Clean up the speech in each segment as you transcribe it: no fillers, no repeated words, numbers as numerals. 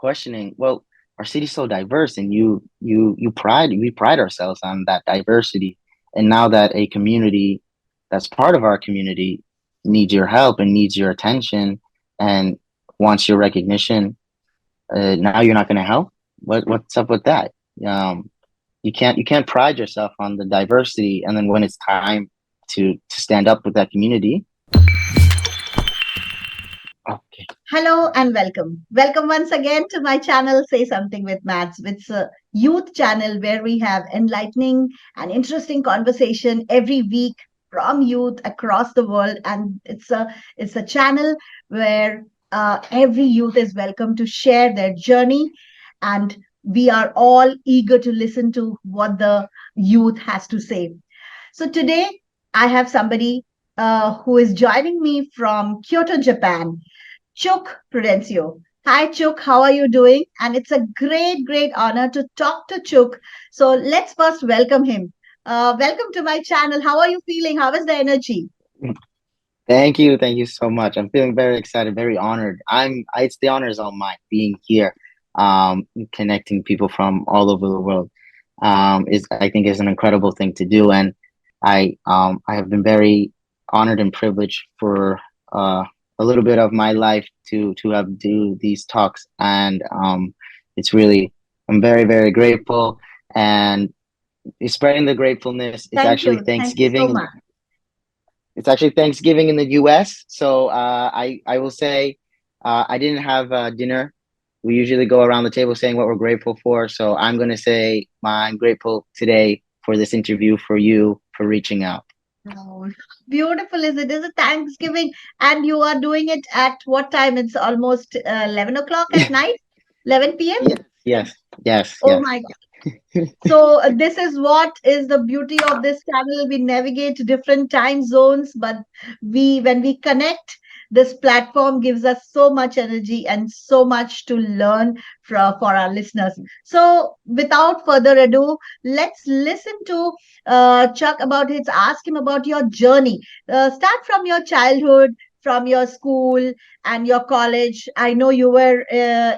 questioning, well, our city's so diverse, and we pride ourselves on that diversity. And now that a community that's part of our community needs your help and needs your attention and wants your recognition, now you're not going to help. What's up with that? Um, you can't pride yourself on the diversity, and then when it's time to stand up with that community, okay. Hello and welcome. Welcome once again to my channel, Say Something with Maths. It's a youth channel where we have enlightening and interesting conversation every week from youth across the world. And it's a channel where every youth is welcome to share their journey. And we are all eager to listen to what the youth has to say. So today I have somebody who is joining me from Kyoto, Japan. Chuk Prudencio. Hi, Chuk. How are you doing? And it's a great honor to talk to Chuk. So let's first welcome him. Welcome to my channel. How are you feeling? How is the energy? Thank you so much. I'm feeling very excited, very honored. It's the honor is all mine being here, connecting people from all over the world. Is I think is an incredible thing to do, and I have been very honored and privileged for a little bit of my life to have do these talks, and it's really I'm very grateful, and spreading the gratefulness. Thank you. Thank you so much. It's actually Thanksgiving in the U.S. So I will say I didn't have dinner. We usually go around the table saying what we're grateful for. So I'm going to say I'm grateful today for this interview, for you, for reaching out. Oh, beautiful is it? Is it Thanksgiving? And you are doing it at what time? It's almost 11 o'clock at night, 11 p.m. Yes, yes, yes, Oh yes. my. So this is what is the beauty of this channel. We navigate different time zones, but when we connect, this platform gives us so much energy and so much to learn for our listeners. So without further ado, let's listen to Chuck about his, ask him about your journey. Start from your childhood, from your school and your college. I know you were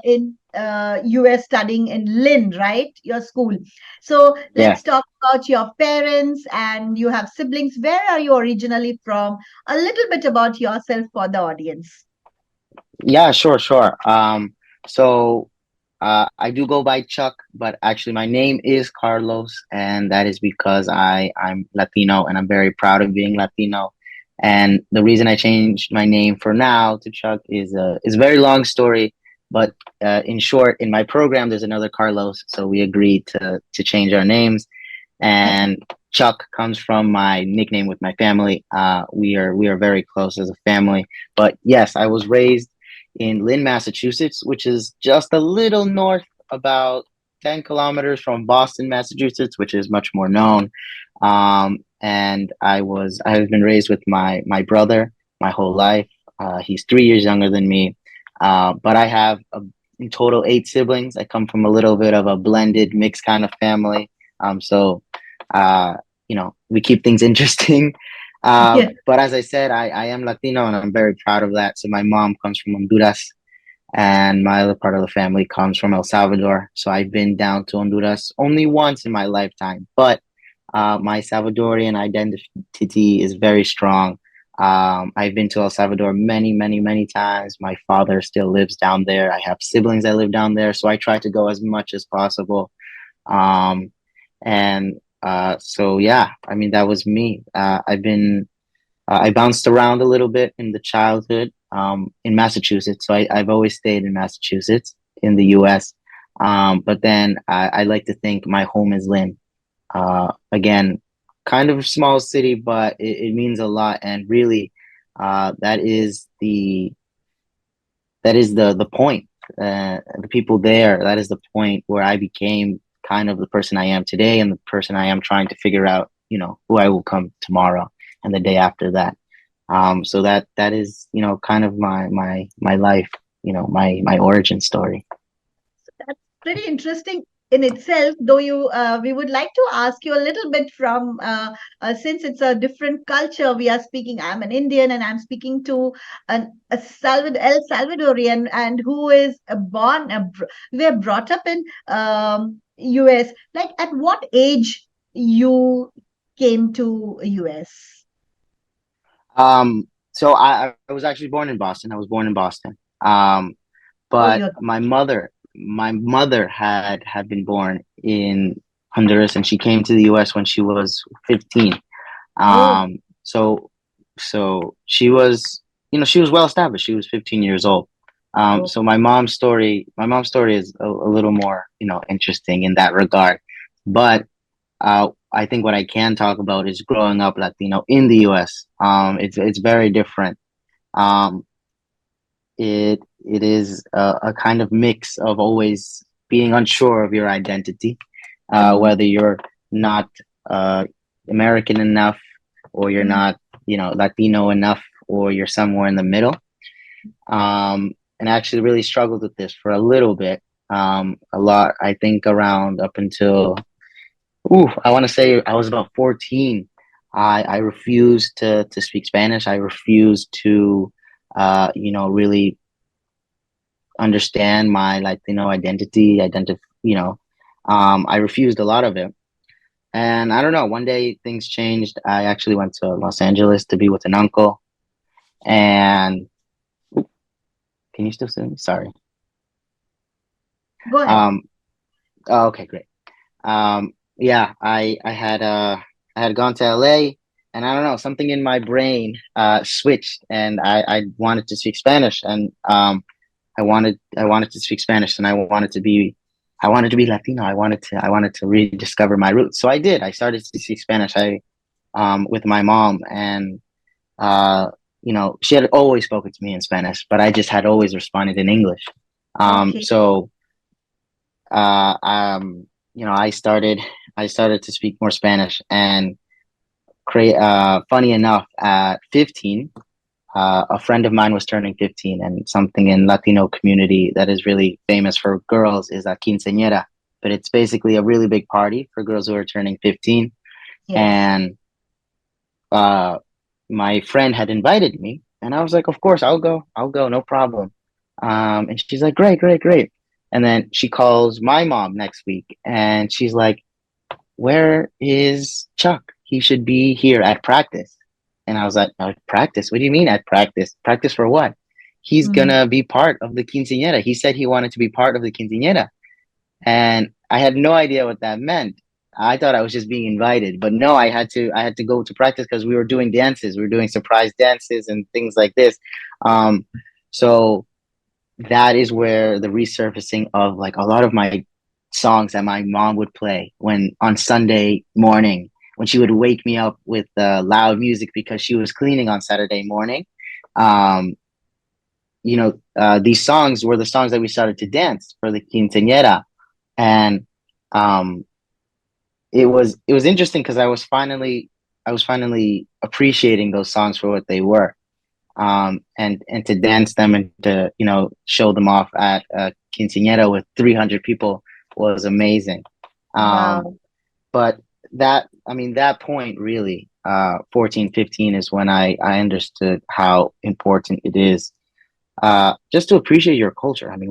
in US studying in Lynn, right? Your school. So Yeah. let's talk about your parents and you have siblings. Where are you originally from? A little bit about yourself for the audience. Yeah, sure. So I do go by Chuck, but actually my name is Carlos, and that is because I'm Latino, and I'm very proud of being Latino. And the reason I changed my name for now to Chuck is a very long story, but in short, in my program there's another Carlos, so we agreed to change our names. And Chuck comes from my nickname with my family. We are very close as a family. But yes, I was raised in Lynn, Massachusetts, which is just a little north, about 10 kilometers from Boston, Massachusetts, which is much more known. And I have been raised with my brother my whole life. He's 3 years younger than me. But I have in total eight siblings. I come from a little bit of a blended, mixed kind of family. So uh, we keep things interesting. Yeah. But as I said, I am Latino, and I'm very proud of that. So my mom comes from Honduras, and my other part of the family comes from El Salvador. So I've been down to Honduras only once in my lifetime, but my Salvadorian identity is very strong. I've been to El Salvador many times. My father still lives down there. I have siblings that live down there, so I try to go as much as possible. Um, and so yeah, I mean that was me. I bounced around a little bit in the childhood in Massachusetts. So I've always stayed in Massachusetts in the US. But then I like to think my home is Lynn. Again, kind of a small city, but it means a lot. And really, that is the point. The people there, that is the point where I became kind of the person I am today, and the person I am trying to figure out, who I will come tomorrow and the day after that. So that is, kind of my life, my origin story. That's pretty interesting. in itself, though we would like to ask you a little bit from since it's a different culture we are speaking. I'm an Indian and I'm speaking to El Salvadorian, and who is we were brought up in US. Like, at what age you came to US? So I was actually born in Boston. I was born in Boston. Oh, But you're my mother had been born in Honduras, and she came to the U.S. when she was 15. oh, So she was, she was well established. She was 15 years old. oh, So my mom's story is a little more, interesting in that regard. But I think what I can talk about is growing up Latino in the U.S. It's very different. Um, it is a kind of mix of always being unsure of your identity, mhm, whether you're not uh, American enough, or you're mhm. not, Latino enough, or you're somewhere in the middle. And I actually really struggled with this for a little bit. A lot, I think, around up until, I want to say I was about 14. I refused to speak Spanish. I refused to, really understand my Latino identity, I refused a lot of it. And I don't know, one day things changed. I actually went to Los Angeles to be with an uncle. And can you still see me? Sorry. Go ahead. Um, oh, okay, great. Yeah, I had gone to LA, and I don't know, something in my brain switched, and I wanted to speak Spanish. And I wanted to speak Spanish, and I wanted to be Latino. I wanted to rediscover my roots. So I did. I started to speak Spanish. With my mom, and she had always spoken to me in Spanish, but I just had always responded in English. Okay. So uh, um, I started to speak more Spanish, and create. Funny enough, at 15, a friend of mine was turning 15, and something in Latino community that is really famous for girls is a quinceañera, but it's basically a really big party for girls who are turning 15. Yes. And uh, my friend had invited me, and I was like, of course, I'll go, no problem. And she's like, great, great, great. And then she calls my mom next week, and she's like, where is Chuck? He should be here at practice. And I was like, practice? What do you mean at practice? Practice for what? He's Mm. gonna be part of the quinceañera. He said he wanted to be part of the quinceañera. And I had no idea what that meant. I thought I was just being invited, but no, I had to go to practice because we were doing dances. We were doing surprise dances and things like this. So that is where the resurfacing of like a lot of my songs that my mom would play when on Sunday morning, when she would wake me up with loud music because she was cleaning on Saturday morning. Um, these songs were the songs that we started to dance for the quinceañera. And um, it was interesting because I was finally appreciating those songs for what they were, and to dance them and to show them off at quinceañera with 300 people was amazing. Um, Wow. but that point really, 14, 15 is when I understood how important it is, just to appreciate your culture. I mean,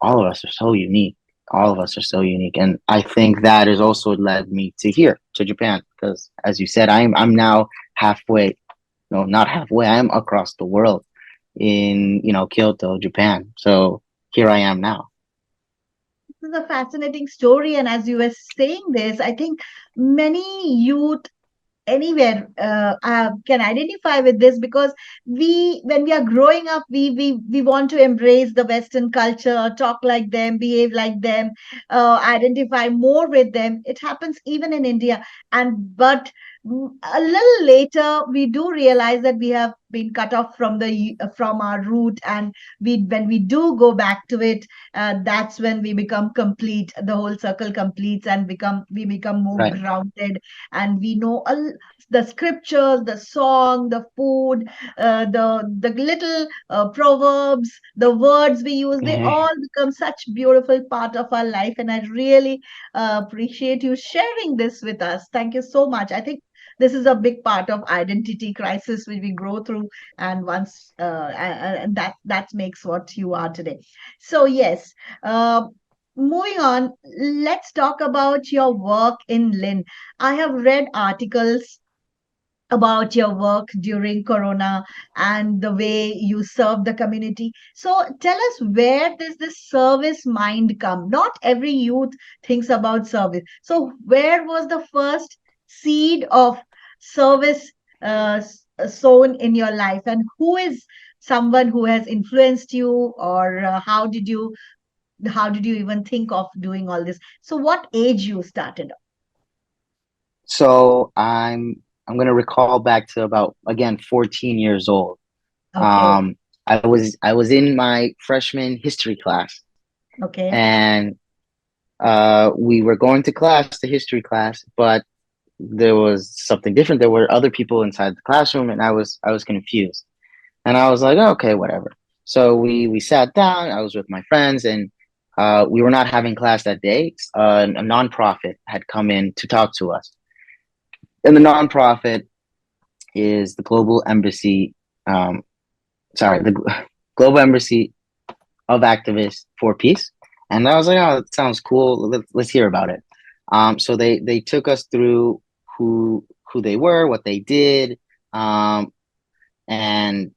all of us are so unique. All of us are so unique, and I think that has also led me to here, to Japan, because as you said, I'm now halfway. No, not halfway. I am across the world in Kyoto, Japan. So here I am now. This is a fascinating story. And as you were saying this, I think many youth anywhere can identify with this, because when we are growing up, we want to embrace the Western culture, talk like them, behave like them, identify more with them. It happens even in India. And but a little later we do realize that we have been cut off from the from our root, and we when we do go back to it, that's when we become complete. The whole circle completes, and become more Right. grounded, and we know the scriptures, the song, the food, the little proverbs, the words we use, they all become such beautiful part of our life. And I really appreciate you sharing this with us. Thank you so much. I think this is a big part of identity crisis which we grow through, and and that makes what you are today. So yes, uh, moving on, let's talk about your work in Lynn. I have read articles about your work during Corona and the way you serve the community. So tell us, where does this service mind come? Not every youth thinks about service. So where was the first seed of service sown in your life, and who is someone who has influenced you, or how did you even think of doing all this? So what age you started? So I'm gonna recall back to about, again, 14 years old. Okay, I was in my freshman history class, okay, and we were going to class, the history class, but there was something different. There were other people inside the classroom, and I was confused. And I was like, "Oh, okay, whatever." So we sat down. I was with my friends, and we were not having class that day. A nonprofit had come in to talk to us, and the nonprofit is the Global Embassy. Um, sorry, the Global Embassy of Activists for Peace. And I was like, "Oh, that sounds cool. Let's hear about it." So they took us through who they were, what they did, um, and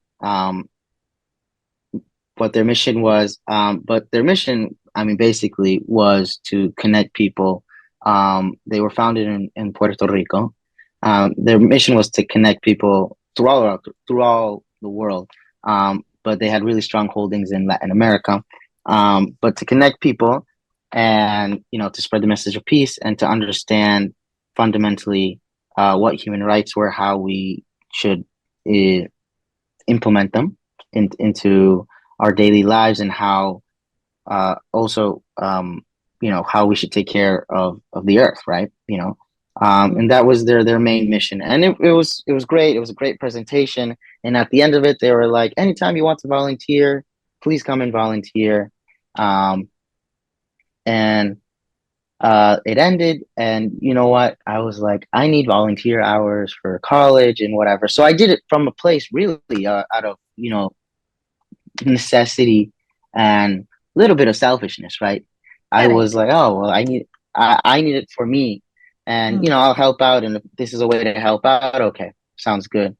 what their mission was. But their mission, I mean, basically was to connect people. They were founded in Puerto Rico. Their mission was to connect people through all the world. But they had really strong holdings in Latin America. But to connect people, and to spread the message of peace, and to understand fundamentally what human rights were, how we should uh, implement them into our daily lives, and how also how we should take care of the earth, right? And that was their main mission, and it was great. It was a great presentation, and at the end of it, they were like, "Anytime you want to volunteer, please come and volunteer." Um, and it ended, and you know what? I was like, I need volunteer hours for college and whatever. So I did it from a place really out of necessity and a little bit of selfishness, right? I was correct. like, oh well, I need it for me, and Mm. I'll help out, and if this is a way to help out, okay, sounds good.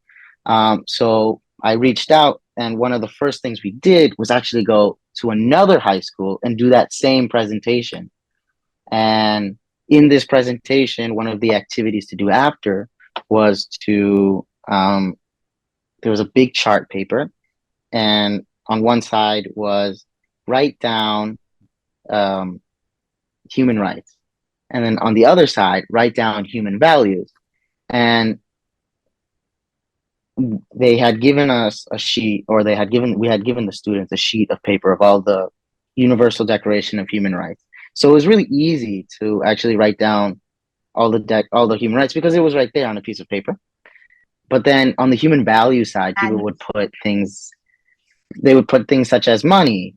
So I reached out, and one of the first things we did was actually go to another high school and do that same presentation. And in this presentation, one of the activities to do after was to there was a big chart paper, and on one side was write down um, human rights, and then on the other side write down human values. And they had given us a sheet, or we had given the students a sheet of paper of all the Universal Declaration of Human Rights. So it was really easy to actually write down all the human rights, because it was right there on a piece of paper. But then on the human value side, people would Values. put things. They would put things such as money,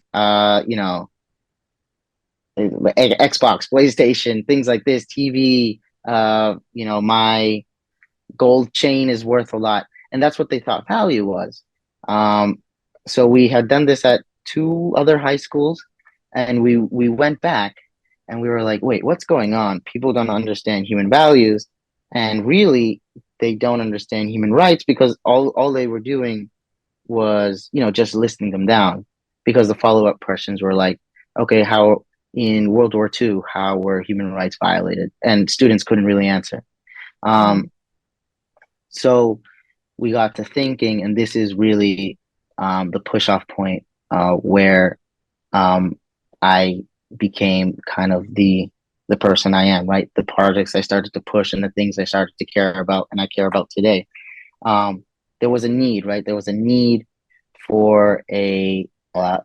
Xbox, PlayStation, things like this, TV. My gold chain is worth a lot, and that's what they thought value was. Um, so we had done this at two other high schools, and we went back, and we were like, wait, what's going on? People don't understand human values, and really, they don't understand human rights, because all they were doing was just listing them down, because the follow-up questions were like, okay, how in World War II, how were human rights violated? And students couldn't really answer. Mm. um, so we got to thinking, and this is really the push off point, where um, I became kind of the person I am, right? The projects I started to push, and the things I started to care about, and I care about today. Um, there was a need, right? There was a need for a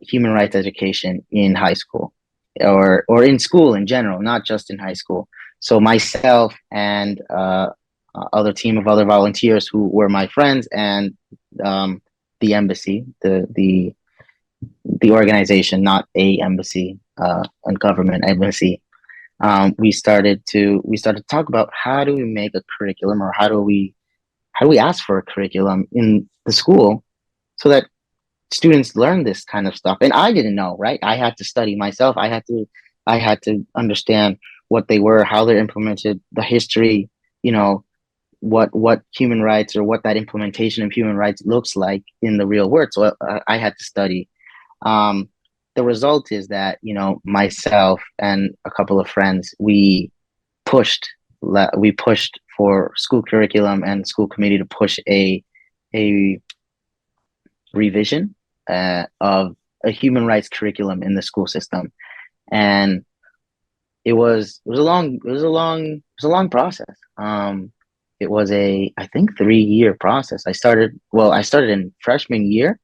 human rights education in high school, or in school in general, not just in high school. So myself and other team of other volunteers who were my friends, and um, the embassy, the organization, not a embassy, and government embassy. We started to talk about how do we make a curriculum, or how do we ask for a curriculum in the school so that students learn this kind of stuff. And I didn't know, right? I had to study myself. I had to understand what they were, how they're implemented, the history, you know, what human rights, or what that implementation of human rights looks like in the real world. So I had to study. um, the result is that, myself and a couple of friends, pushed we pushed for school curriculum and school committee to push a revision of a human rights curriculum in the school system. And it was a long process. It was a, I think, 3 year process. I started in freshman year,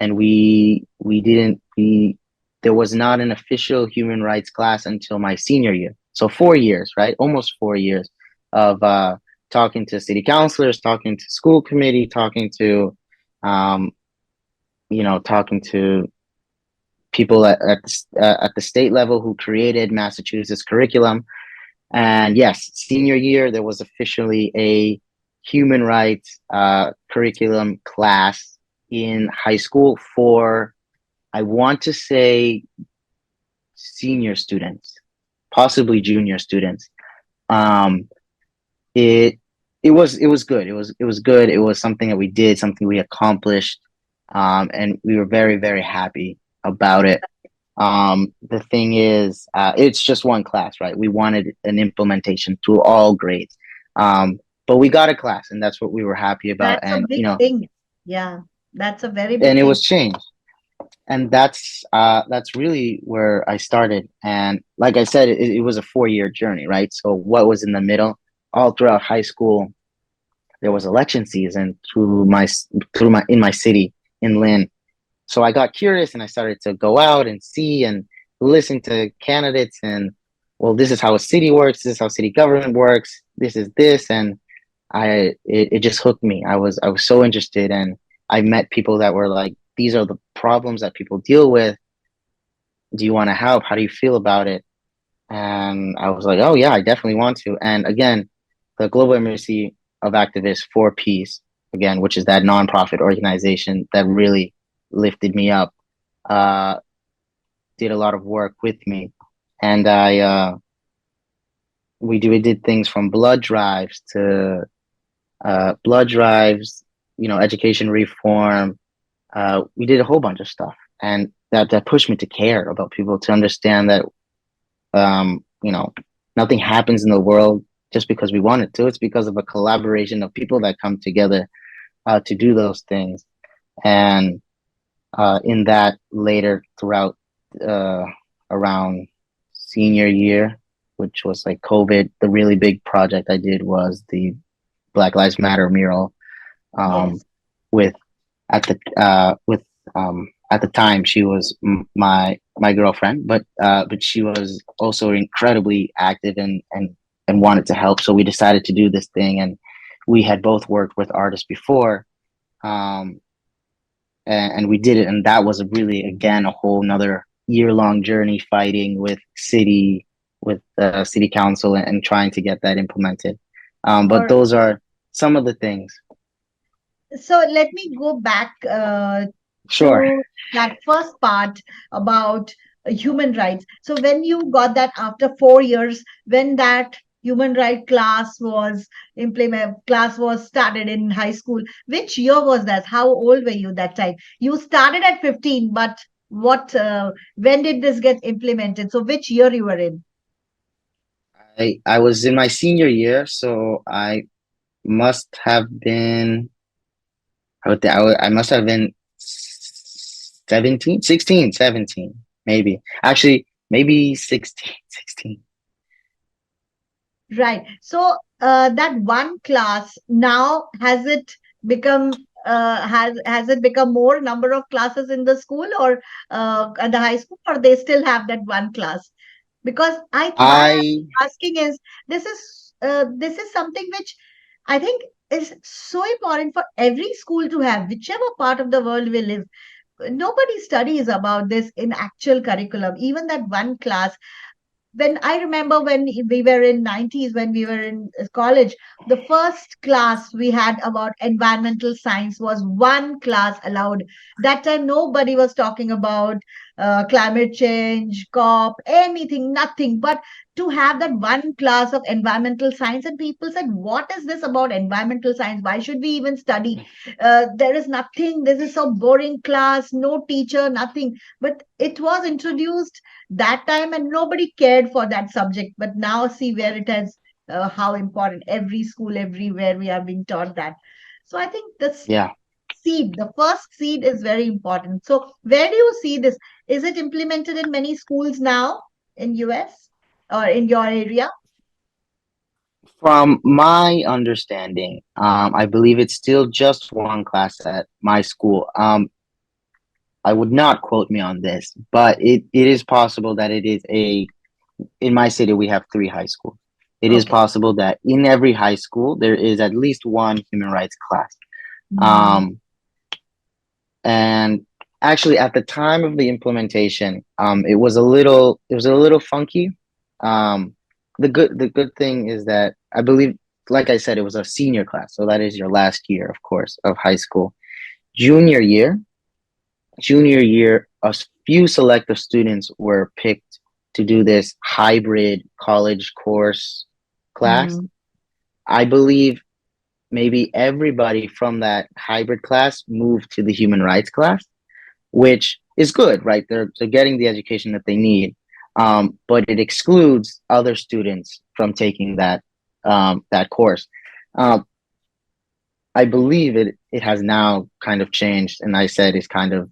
and we didn't we there was not an official human rights class until my senior year. So 4 years, right? Almost 4 years of talking to city councilors, talking to school committee, um, talking to people at the state level who created Massachusetts curriculum. And yes, senior year there was officially a human rights curriculum class in high school for, I want to say, senior students, possibly junior students. Um, it it was good. It was good. It was something that we did, something we accomplished, and we were very, very happy about it. The thing is, it's just one class, right? We wanted an implementation to all grades, but we got a class, and that's what we were happy about. That's a And big thing. Yeah, that's a very and big it thing. was changed. And that's really where I started. And like I said, it was a 4 year journey, right? So what was in the middle, all throughout high school, there was election season through my in my city in Lynn. So I got curious, and I started to go out and see and listen to candidates. And, well, this is how a city works. This is how city government works. This is this. And it just hooked me. I was so interested, and I met people that were like, these are the problems that people deal with. Do you want to help? How do you feel about it? And I was like, oh yeah, I definitely want to. And again, the Global Embassy of Activists for Peace, again, which is that nonprofit organization that really lifted me up, uh, did a lot of work with me. And we did things from blood drives, education reform. We did a whole bunch of stuff, and that pushed me to care about people, to understand that, um, you know, nothing happens in the world just because we want it to. It's because of a collaboration of people that come together to do those things. And in that, later throughout, uh, around senior year, which was like COVID, the really big project I did was the Black Lives Matter mural, um, Yes. with at the time she was my girlfriend, but she was also incredibly active, and wanted to help. So we decided to do this thing, and we had both worked with artists before, um, and we did it. And that was really, again, a whole another year-long journey, fighting with city council, and trying to get that implemented. But Or those are some of the things. so let me go back Sure. to that first part about human rights. So when you got that after 4 years, when that human right class was started in high school, which year was that? How old were you that time? You started at 15, but when did this get implemented? So which year you were in? I was in my senior year, so I must have been, I must have been 17, 16, 17, maybe. Actually, maybe 16, 16. Right. So that one class now has it become? has it become more number of classes in the school or at the high school, or they still have that one class? Because I why I I'm asking is this is something which I think is so important for every school to have, whichever part of the world we live. Nobody studies about this in actual curriculum. Even that one class, when I remember when we were in 90s, when we were in college, the first class we had about environmental science was one class allowed. That time nobody was talking about climate change, COP, anything, nothing. But to have that one class of environmental science, and people said, "What is this about environmental science? Why should we even study? There is nothing. This is so boring class. No teacher, nothing." But it was introduced that time and nobody cared for that subject, but now see where it has, how important every school everywhere we are being taught that. So I think this yeah. seed, the first seed, is very important. So where do you see this? Is it implemented in many schools now in US or in your area? From my understanding, I believe it's still just one class at my school. I would not quote me on this, but it is possible that it is a in my city we have three high schools. It is Okay. possible that in every high school there is at least one human rights class. Mm, Um, and actually, at the time of the implementation, it was a little funky. Um, the good thing is that I believe, like I said, it was a senior class, so that is your last year, of course, of high school. Junior year, junior year, a few selective students were picked to do this hybrid college course class. mm, I believe maybe everybody from that hybrid class moved to the human rights class, which is good, right? They're getting the education that they need, but it excludes other students from taking that course. Um, I believe it has now kind of changed, and I said it's kind of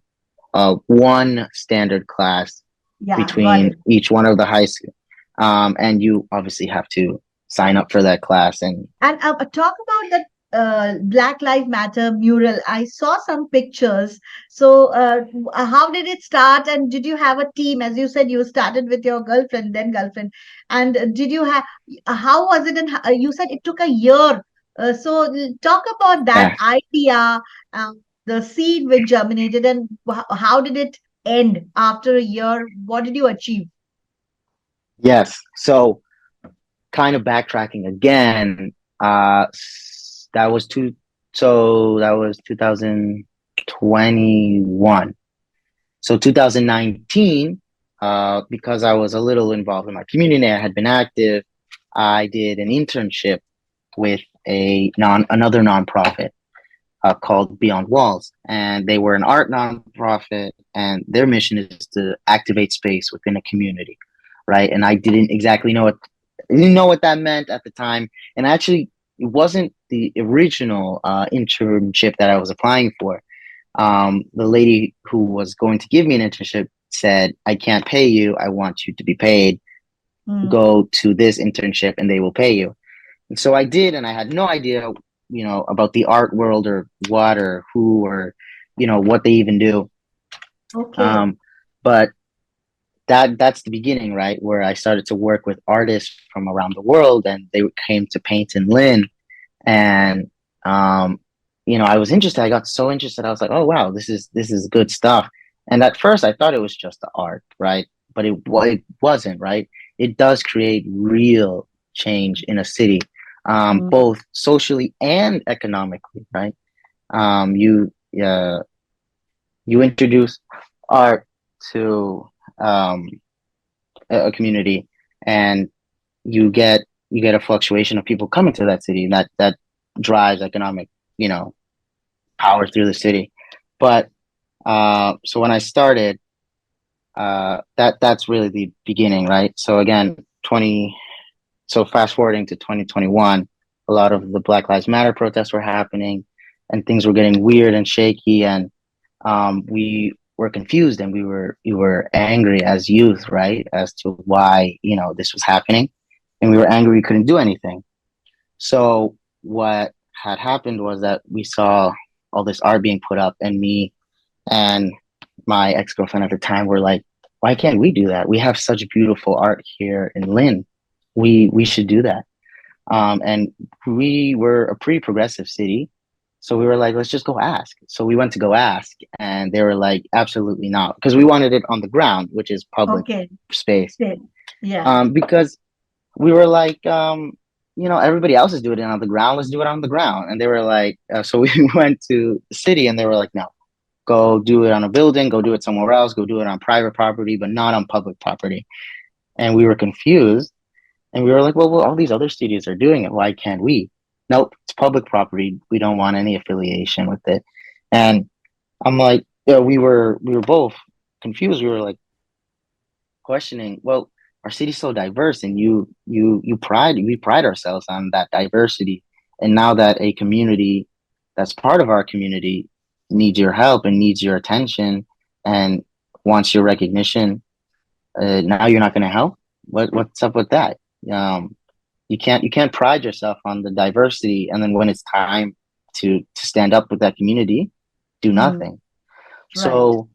one standard class yeah, got it. between each one of the high school, and you obviously have to sign up for that class. And And talk about that Black Lives Matter mural. I saw some pictures. So, how did it start? And did you have a team? As you said, you started with your girlfriend, then girlfriend. And did you have, how was it? And you said it took a year. So, talk about that yeah, idea, the seed which germinated, and how did it end after a year? What did you achieve? yes. So kind of backtracking again, that was two. So that was 2021. So 2019, because I was a little involved in my community, I had been active. I did an internship with another nonprofit called Beyond Walls, and they were an art nonprofit, and their mission is to activate space within a community, right? And I didn't know what that meant at the time, and actually, it wasn't the original internship that I was applying for. The lady who was going to give me an internship said, "I can't pay you. I want you to be paid. Hmm. Go to this internship, and they will pay you." And so I did, and I had no idea, about the art world or what or who or, what they even do. Okay. Um, but that's the beginning, right? Where I started to work with artists from around the world, and they came to paint in Lynn, and I was interested. I got so interested. I was like, oh wow, this is good stuff. And at first, I thought it was just the art, right? But it wasn't, right? It does create real change in a city, Hmm. both socially and economically, right? You you introduce art to um, a community, and you get you get a fluctuation of people coming to that city, and that drives economic, you know, power through the city. But so when I started, that's really the beginning, right? So again, 20. So fast forwarding to 2021, a lot of the Black Lives Matter protests were happening, and things were getting weird and shaky, and we were confused, and we were angry as youth, right, as to why this was happening, and we were angry we couldn't do anything. So what had happened was that we saw. all this art being put up, and me and my ex-girlfriend at the time were like, why can't we do that? We have such beautiful art here in Lynn. We should do that. And we were a pretty progressive city. So we were like, let's just go ask. So we went to go ask, and they were like, absolutely not. Because we wanted it on the ground, which is public Okay. space. Same. Yeah. Because we were like, everybody else is doing it on the ground. Let's do it on the ground. And they were like, so we went to the city, and they were like, no, go do it on a building, go do it somewhere else, go do it on private property, but not on public property. And we were confused. And we were like, well, all these other studios are doing it. Why can't we? Nope, it's public property. We don't want any affiliation with it. And I'm like, yeah, we were both confused. We were like questioning, well, our city's so diverse, and we pride ourselves on that diversity. And now that a community that's part of our community needs your help and needs your attention and wants your recognition, now you're not going to help. What's up with that? Um, you can't pride yourself on the diversity, and then when it's time to stand up with that community, do Mm, nothing. right. So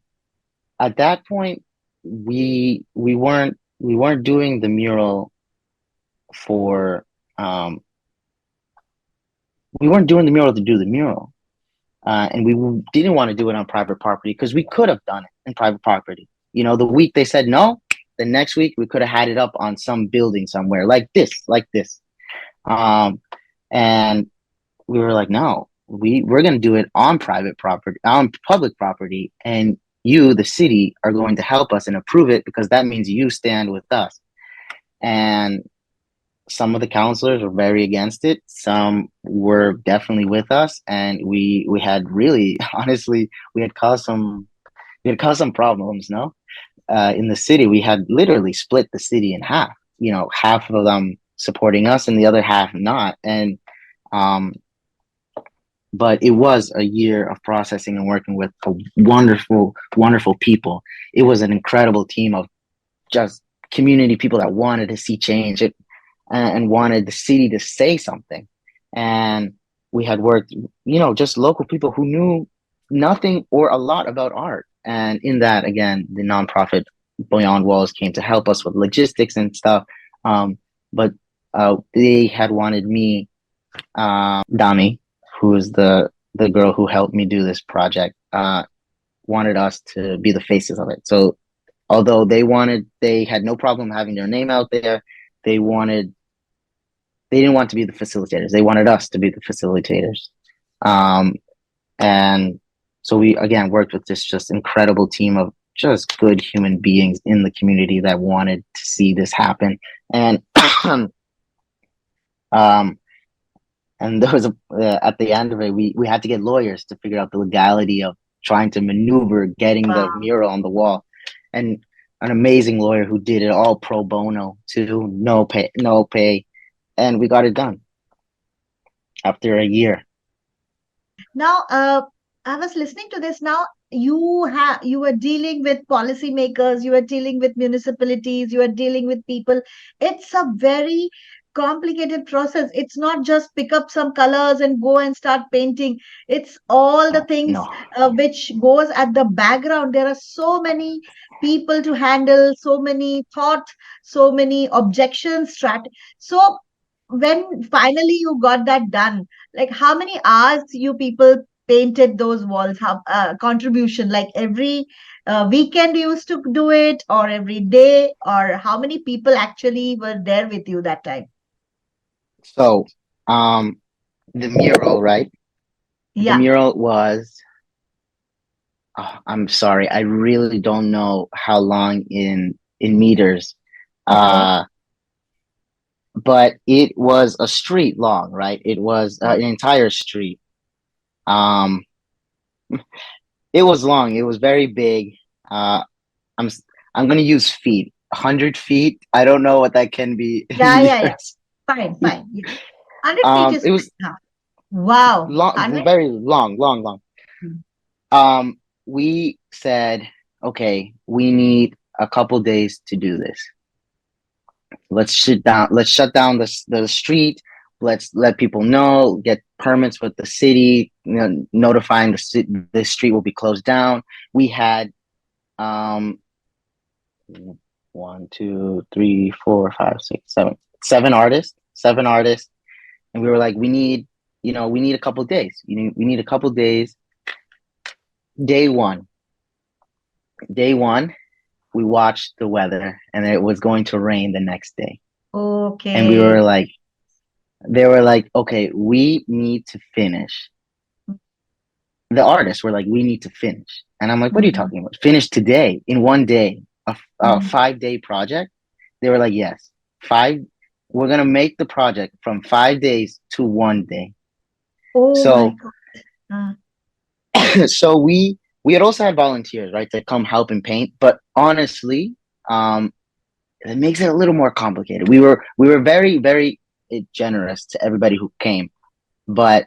at that point, we weren't doing the mural for um we weren't doing the mural to do the mural, and we didn't want to do it on private property because we could have done it in private property. The week they said no, the next week we could have had it up on some building somewhere like this. Um, and we were like, no, we're going to do it on private property, on public property, and you, the city, are going to help us and approve it because that means you stand with us. And some of the counselors were very against it. Some were definitely with us, and we had really, honestly, we had caused some problems. No, in the city, we had literally split the city in half. Half of them supporting us and the other half not. And um, but it was a year of processing and working with a wonderful, wonderful people. It was an incredible team of just community people that wanted to see change it and wanted the city to say something. And we had worked, just local people who knew nothing or a lot about art. And in that, again, the nonprofit Beyond Walls came to help us with logistics and stuff. But they had wanted me, Dami, who is the girl who helped me do this project, wanted us to be the faces of it. So although they had no problem having their name out there, they wanted they didn't want to be the facilitators. They wanted us to be the facilitators. Um, and so we again worked with this just incredible team of just good human beings in the community that wanted to see this happen. And um, and there was at the end of it, we had to get lawyers to figure out the legality of trying to maneuver getting the Wow. mural on the wall, and an amazing lawyer who did it all pro bono too, no pay, and we got it done after a year. Now, I was listening to this. Now, you were dealing with policymakers, you were dealing with municipalities, you are dealing with people. It's a very complicated process. It's not just pick up some colors and go and start painting. It's all the No, things no. which goes at the background. There are so many people to handle, so many thoughts, so many objections. So when finally you got that done, like how many hours you people painted those walls? How contribution? Like every weekend you used to do it, or every day, or how many people actually were there with you that time? So, um, the mural, right? The Yeah. mural was. I'm sorry, I really don't know how long in meters, Okay. uh, but it was a street long, right? It was an entire street. Um, it was long. It was very big. Uh, I'm I'm gonna use feet. 100 feet. I don't know what that can be in Yeah, yeah, yeah. meters. Fine, fine. Yeah. 100 feet is It was fine. Huh. Wow. long, 100? very long, long, long. We said, okay, we need a couple days to do this. Let's shut down the street. Let's let people know, get permits with the city, notifying the street will be closed down. We had um, one, two, three, four, five, six, seven artists, and we were like, we need a couple days. We need a couple days. Day one, day one, we watched the weather, and it was going to rain the next day, and we Okay. were like, they were like, okay, we need to finish. The artists were like, we need to finish, and I'm like, what are you Mhm, talking about? Finish today in one day, a mhm. 5 day project? They were like, yes, five. We're gonna make the project from 5 days to one day. Oh my So God. Uh, so we had also had volunteers, right, to come help and paint. But honestly, um, it makes it a little more complicated. We were very very generous to everybody who came, but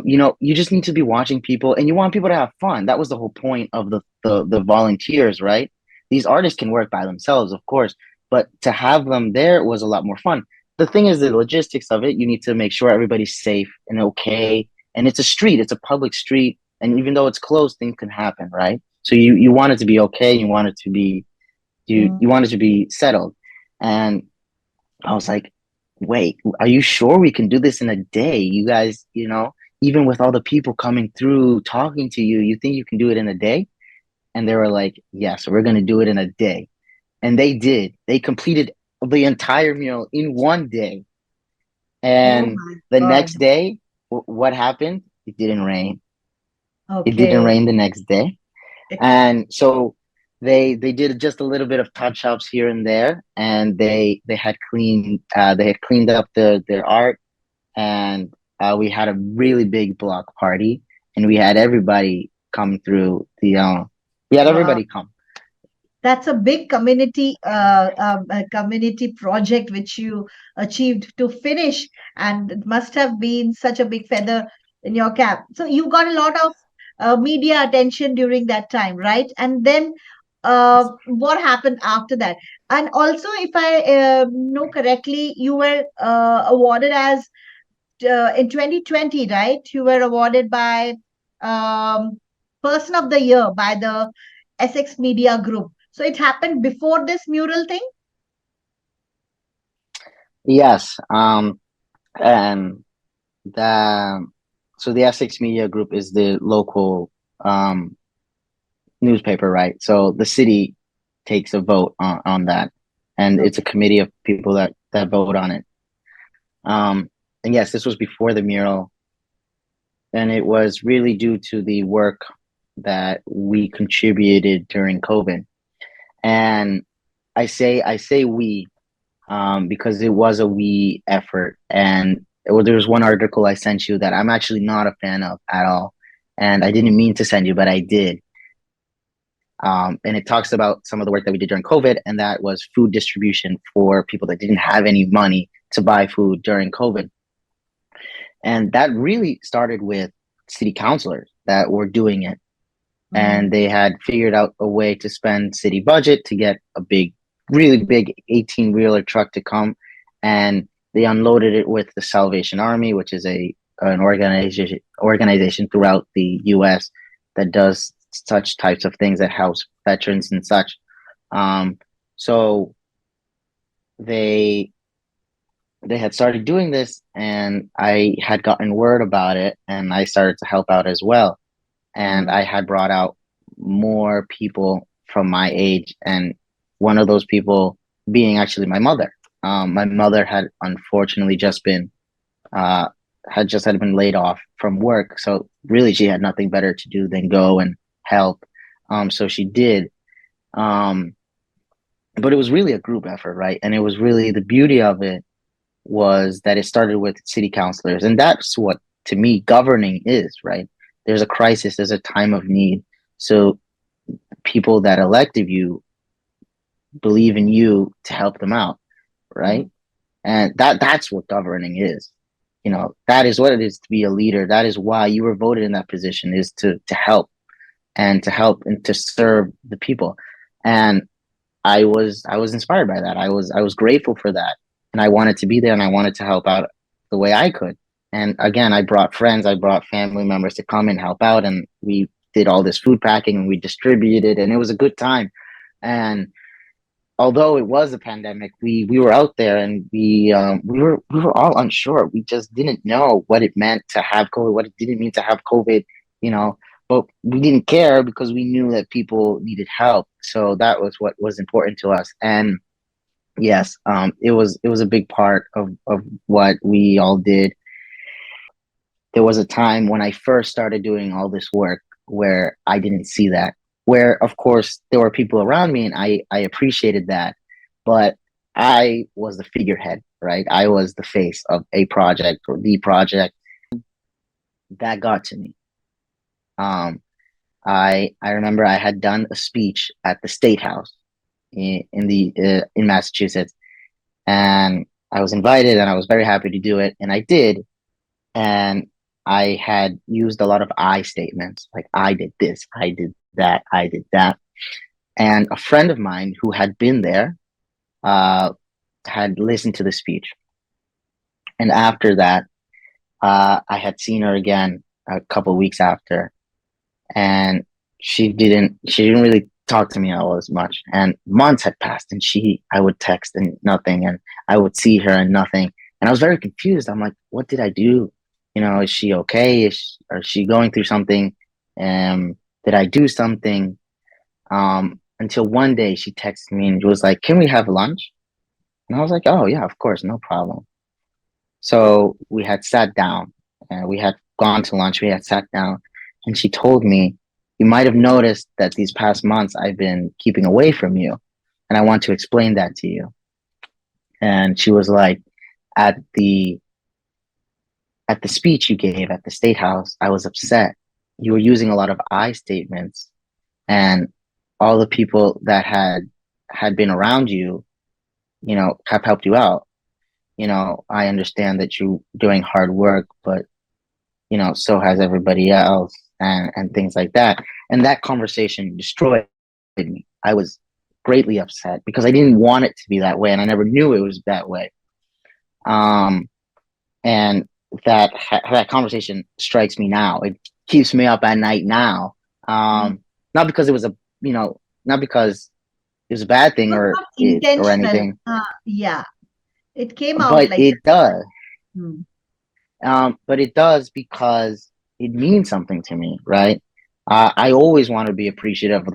you just need to be watching people, and you want people to have fun. That was the whole point of the volunteers, right? These artists can work by themselves, of course, but to have them there was a lot more fun. The thing is, the logistics of it, you need to make sure everybody's safe and okay. And it's a street, it's a public street, and even though it's closed, things can happen, right? So you want it to be okay, you want it to be mm. you want it to be settled. And I was like, wait, are you sure we can do this in a day? You guys, even with all the people coming through talking to you, you think you can do it in a day? And they were like, yes, we're going to do it in a day. And they did. They completed the entire mural in one day. Oh And my the God. next day, what happened? It didn't rain. It didn't Okay. rain the next day. And so they did just a little bit of touch ups here and there, and they had cleaned up their art, and we had a really big block party, and we had everybody come through we had Wow. everybody come. That's a big community project which you achieved to finish, and it must have been such a big feather in your cap. So you got a lot of media attention during that time, right? And then what happened after that? And also, if I know correctly, you were awarded as in 2020, right? You were awarded by um, Person of the Year by the Essex Media Group. So it happened before this mural thing? Yes, and the so the Essex Media Group is the local um newspaper, right? So the city takes a vote on that, and it's a Okay. committee of people that vote on it. Um, and yes, this was before the mural, and it was really due to the work that we contributed during COVID. And I say we because it was a we effort. And there was one article I sent you that I'm actually not a fan of at all, and I didn't mean to send you, but I did. And it talks about some of the work that we did during COVID, and that was food distribution for people that didn't have any money to buy food during COVID. And that really started with city councilors that were doing it. And Mm, they had figured out a way to spend city budget to get a really big 18 wheeler truck to come. And they unloaded it with the Salvation Army, which is an organization throughout the US that does such types of things, that helps veterans and such. Um, so they they had started doing this, and I had gotten word about it, and I started to help out as well. And mm, I had brought out more people from my age, and one of those people being actually my mother. My mother had unfortunately uh, just had been laid off from work, so really she had nothing better to do than go and help. So she did. Um, but it was really a group effort, right? And it was really, the beauty of it was that it started with city councilors, and that's what, to me, governing is, right? There's a crisis, there's a time of need, so people that elected you believe in you to help them out, mm, right? And that's what governing is. That is what it is to be a leader. That is why you were voted in that position, is to help, and to help and to serve the people. And I was inspired by that. I was grateful for that, and I wanted to be there, and I wanted to help out the way I could. and again, I brought friends, I brought family members to come and help out, and we did all this food packing and we distributed, and it was a good time. And although it was a pandemic, we were out there and we were all unsure. We just didn't know what it meant to have COVID, what it didn't mean to have COVID, you know. But we didn't care because we knew that people needed help. So that was what was important to us. And yes, it was a big part of what we all did. There was a time when I first started doing all this work where I didn't see that. Where, of course, there were people around me and I appreciated that. But I was the figurehead, right? I was the face of a project or the project that got to me. Um, I remember I had done a speech at the State House in Massachusetts, and I was invited, and I was very happy to do it, and I did. And I had used a lot of I statements, like I did this, I did that, I did that. And a friend of mine who had been there uh, had listened to the speech. And after that, I had seen her again a couple of weeks after, and she didn't really talk to me all as much. And months had passed, and I would text and nothing, and I would see her and nothing. And I was very confused. I'm like, what did I do? Is she okay? Or is she going through something? Did I do something? Until one day she texted me and was like, can we have lunch? And I was like, oh yeah, of course, no problem. So we had sat down and we had gone to lunch. We had sat down, and she told me, you might have noticed that these past months I've been keeping away from you, and I want to explain that to you. And she was like, at the speech you gave at the State House, I was upset. You were using a lot of I statements, and all the people that had been around you, have helped you out. I understand that you're doing hard work, but so has everybody else, and things like that. And that conversation destroyed me. I was greatly upset because I didn't want it to be that way, and I never knew it was that way. Um, and that conversation strikes me now. It keeps me up at night now. Mm. Not because it was not because it was a bad It thing was or not it or intentional. anything, Yeah, it came out but like it does. that. Mm. But it does because it means something to me, right? I always want to be appreciative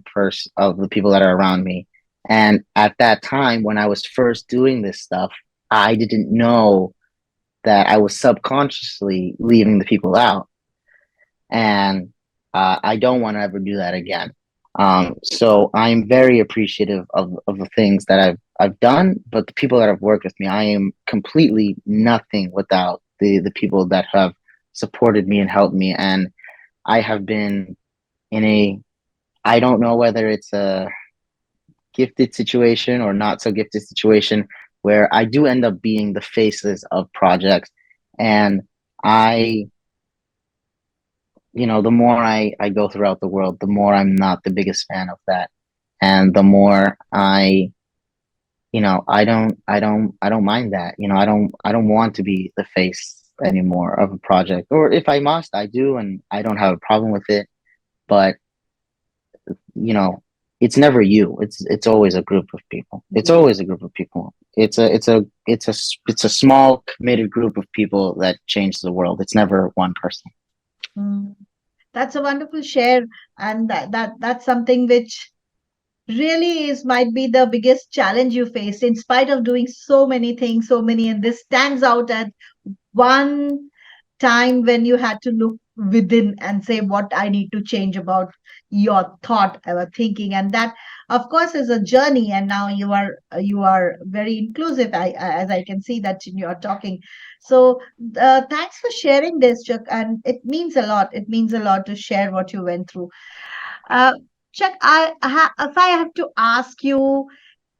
of the people that are around me. And at that time, when I was first doing this stuff, I didn't know that I was subconsciously leaving the people out, and I don't want to ever do that again. So I'm very appreciative of the things that I've done, but the people that have worked with me, I am completely nothing without the people that have supported me and helped me. And I have been in I don't know whether it's a gifted situation or not so gifted situation where I do end up being the faces of projects. And I the more I go throughout the world, the more I'm not the biggest fan of that. And the more I don't mind that. I don't want to be the face anymore of a project. Or if I must, I do, and I don't have a problem with it. But, you know, it's never you. It's always a group of people. It's Yeah. always a group of people. It's a small committed group of people that change the world. It's never one person. Mm. That's a wonderful share, and that's something which really is might be the biggest challenge you faced in spite of doing so many things, so many, and this stands out at one time when you had to look within and say what I need to change about your thought or thinking, and that of course is a journey. And now you are very inclusive. As I can see that in your talking. So thanks for sharing this, Chuck, and it means a lot. It means a lot to share what you went through. Uh, Chuck, if I have to ask you,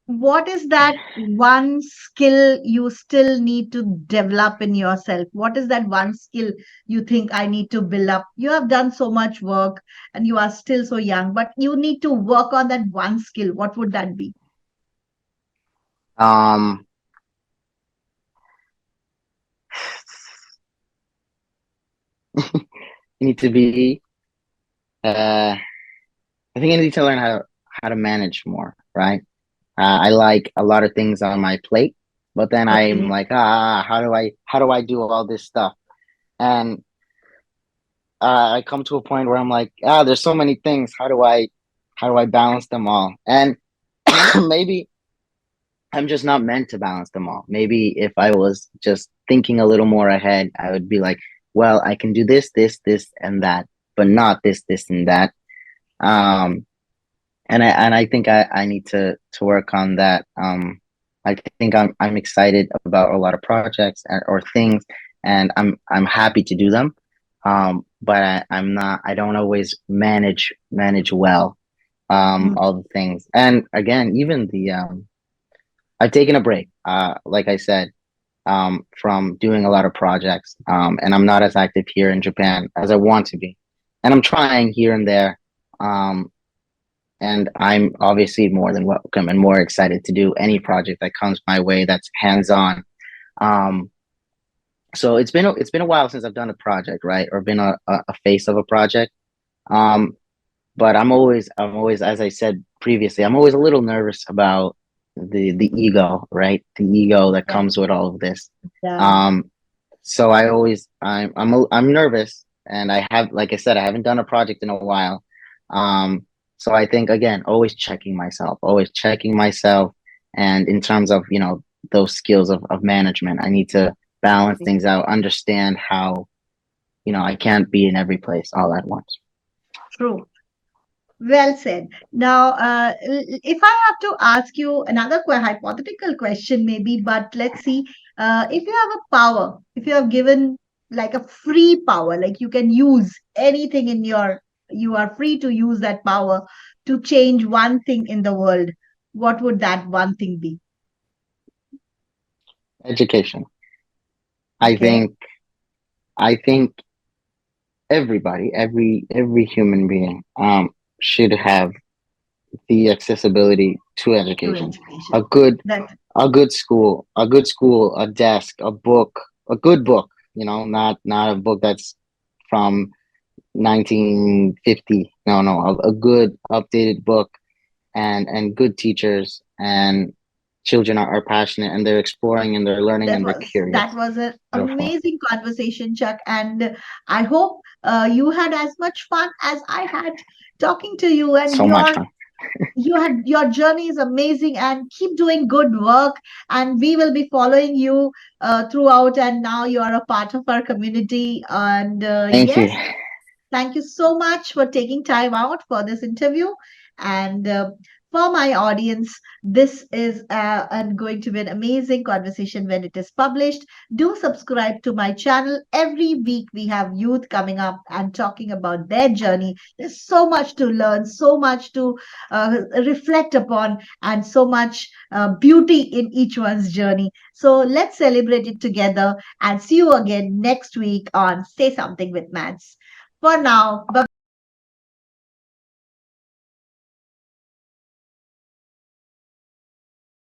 what is that one skill you still need to develop in yourself? What is that one skill you think I need to build up? You have done so much work and you are still so young, but you need to work on that one skill. What would that be? Um, you need to be. Uh, I think I need to learn how to manage more, right? I like a lot of things on my plate, but then I'm Okay. like, how do I do all this stuff? And I come to a point where I'm like, there's so many things. How do I balance them all? And maybe I'm just not meant to balance them all. Maybe if I was just thinking a little more ahead, I would be like, well, I can do this, and that, but not this, and that. Um, and I think I need to work on that. I think I'm excited about a lot of projects or things, and I'm happy to do them. But I'm not. I don't always manage well. Mm. All the things, and again, even the I've taken a break. Like I said, from doing a lot of projects, and I'm not as active here in Japan as I want to be, and I'm trying here and there. Um, and I'm obviously more than welcome and more excited to do any project that comes my way that's hands on. Um, so it's been a while since I've done a project, right, or been a face of a project. Um, but I'm always, as I said previously, I'm always a little nervous about the ego, right? The ego that Yeah. comes with all of this. Yeah. Um, so I'm nervous, and I have, like I said, I haven't done a project in a while. Um, so I think again, always checking myself, and in terms of those skills of management, I need to balance things out, understand how I can't be in every place all at once. True. Well said. Now, if I have to ask you another hypothetical question, maybe, but let's see, if you have a power, if you have given like a free power, like you can use anything in you are free to use that power to change one thing in the world, what would that one thing be? Education. I Okay. think I think every human being should have the accessibility to To education. A education. good That a good school, a desk, a book, a good book, not a book that's from 1950. No, no, a good updated book, and good teachers, and children are passionate, and they're exploring, and they're learning, and they're that curious. was an Beautiful. amazing conversation, Chuck, and I hope you had as much fun as I had talking to you. And So much fun. your journey is amazing, and keep doing good work. And we will be following you throughout. And now you are a part of our community. And Thank you. yes, thank you so much for taking time out for this interview. And for my audience, this is going to be an amazing conversation when it is published. Do subscribe to my channel. Every week we have youth coming up and talking about their journey. There's so much to learn, so much to reflect upon, and so much beauty in each one's journey. So let's celebrate it together and see you again next week on Say Something with Mads. For now, bye